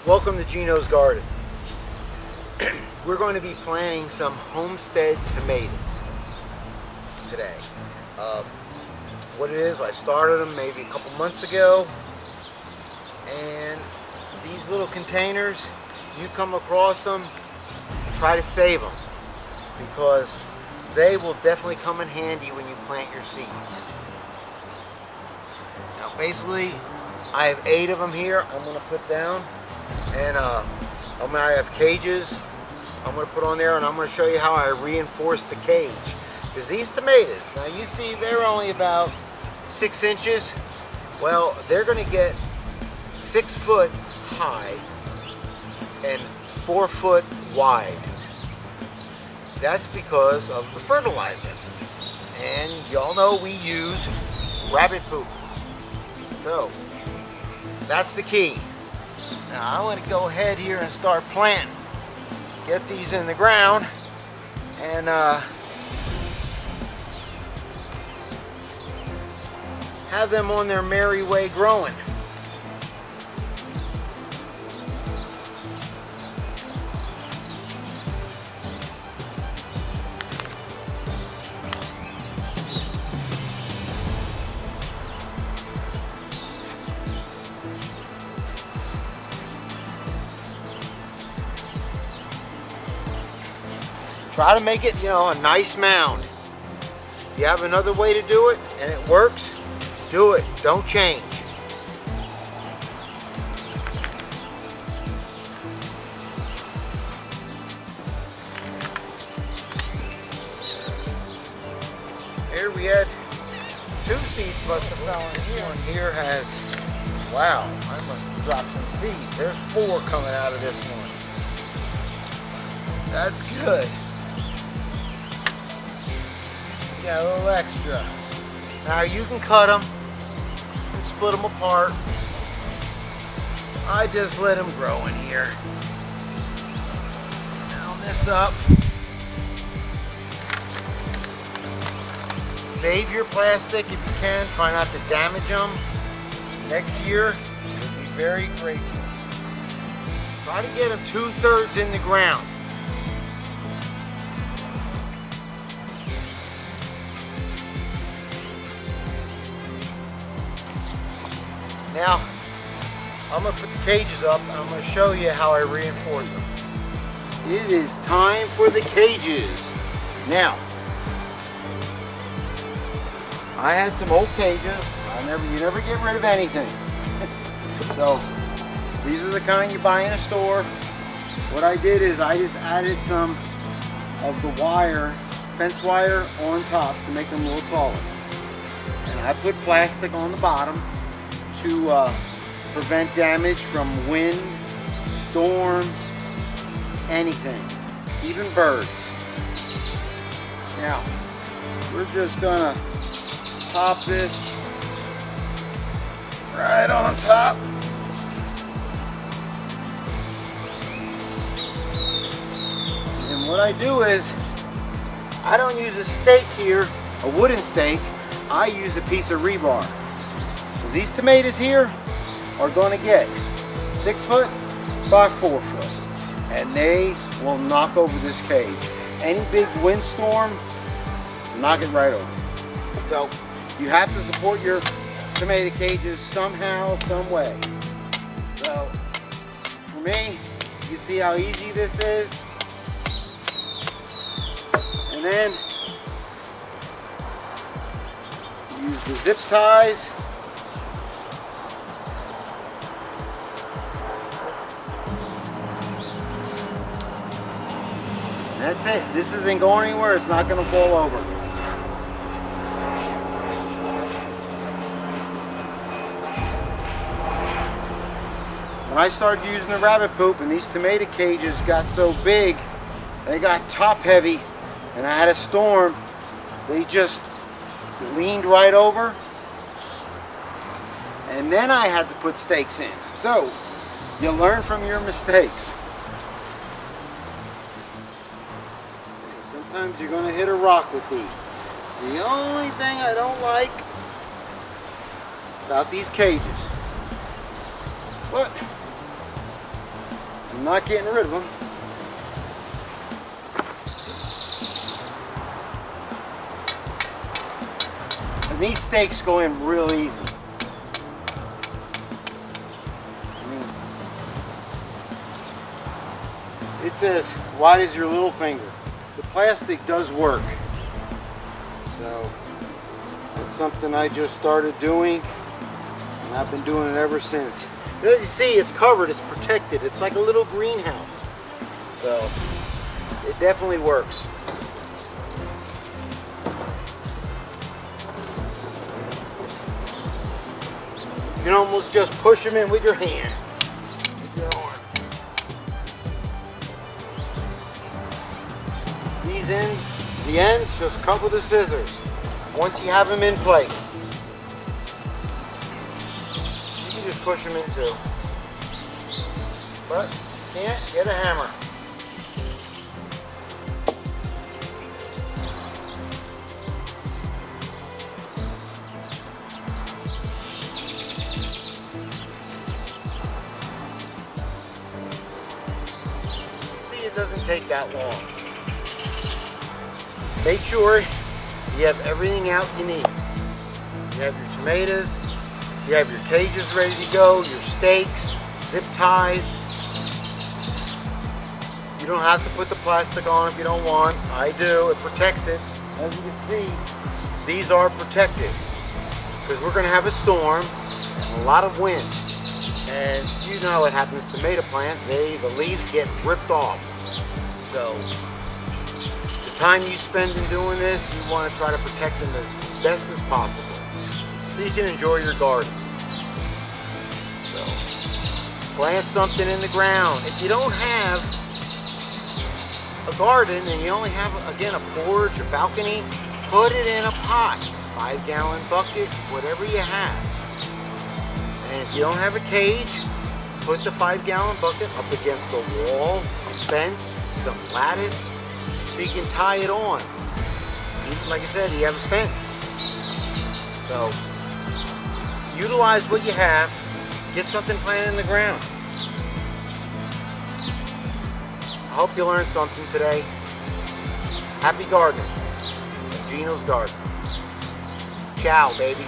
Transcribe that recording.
Welcome to Gino's Garden. We're going to be planting some Homestead tomatoes today. What it is, I started them maybe a couple months ago, and these little containers, you come across them, try to save them, because they will definitely come in handy when you plant your seeds. Now basically, I have 8 of them here I'm going to put down, and I have cages I'm going to put on there, and I'm going to show you how I reinforce the cage. Because these tomatoes, now you see they're only about 6 inches. Well, they're going to get 6 foot high and 4 foot wide. That's because of the fertilizer. And y'all know we use rabbit poop. So, that's the key. Now I'm going to go ahead here and start planting. Get these in the ground and have them on their merry way growing. Try to make it, a nice mound. If you have another way to do it and it works, do it. Don't change. Here we had 2 seeds must have fell in here. This one here has, wow, I must have dropped some seeds. There's 4 coming out of this one. That's good. Got a little extra. Now you can cut them and split them apart. I just let them grow in here. Down this up. Save your plastic if you can. Try not to damage them. Next year, you'll be very grateful. Try to get them 2/3 in the ground. Now, I'm going to put the cages up and I'm going to show you how I reinforce them. It is time for the cages. Now, I had some old cages. You never get rid of anything. So, these are the kind you buy in a store. What I did is I just added some of the wire, fence wire on top to make them a little taller. And I put plastic on the bottom to prevent damage from wind, storm, anything, even birds. Now, we're just gonna pop this right on top. And what I do is, I don't use a stake here, a wooden stake, I use a piece of rebar. These tomatoes here are going to get 6 foot by 4 foot, and they will knock over this cage. Any big windstorm, knock it right over. So you have to support your tomato cages somehow, some way. So for me, you see how easy this is, and then use the zip ties. That's it. This isn't going anywhere. It's not going to fall over. When I started using the rabbit poop and these tomato cages got so big, they got top heavy, and I had a storm, they just leaned right over, and then I had to put stakes in. So, you learn from your mistakes. Sometimes you're going to hit a rock with these. The only thing I don't like about these cages, but not getting rid of them. And these stakes go in real easy. I mean, it's as wide as your little finger. The plastic does work. So that's something I just started doing, and I've been doing it ever since. As you see, it's covered, it's protected. It's like a little greenhouse. So it definitely works. You can almost just push them in with your hand. With your arm. These ends, the ends, just cut with the scissors. Once you have them in place. You can just push them in too. But you can't, get a hammer. See, it doesn't take that long. Make sure you have everything out you need. You have your tomatoes, you have your cages ready to go, your stakes, zip ties. You don't have to put the plastic on if you don't want. I do, it protects it. As you can see, these are protected because we're going to have a storm and a lot of wind. And you know what happens to tomato plants, the leaves get ripped off. So the time you spend in doing this, you want to try to protect them as best as possible so you can enjoy your garden. So plant something in the ground. If you don't have a garden and you only have, again, a porch, a balcony, put it in a pot, 5-gallon bucket, whatever you have. And if you don't have a cage, put the 5-gallon bucket up against the wall, a fence, some lattice, so you can tie it on. Like I said, you have a fence. So utilize what you have, get something planted in the ground. I hope you learned something today. Happy gardening at Gino's Garden. Ciao, baby.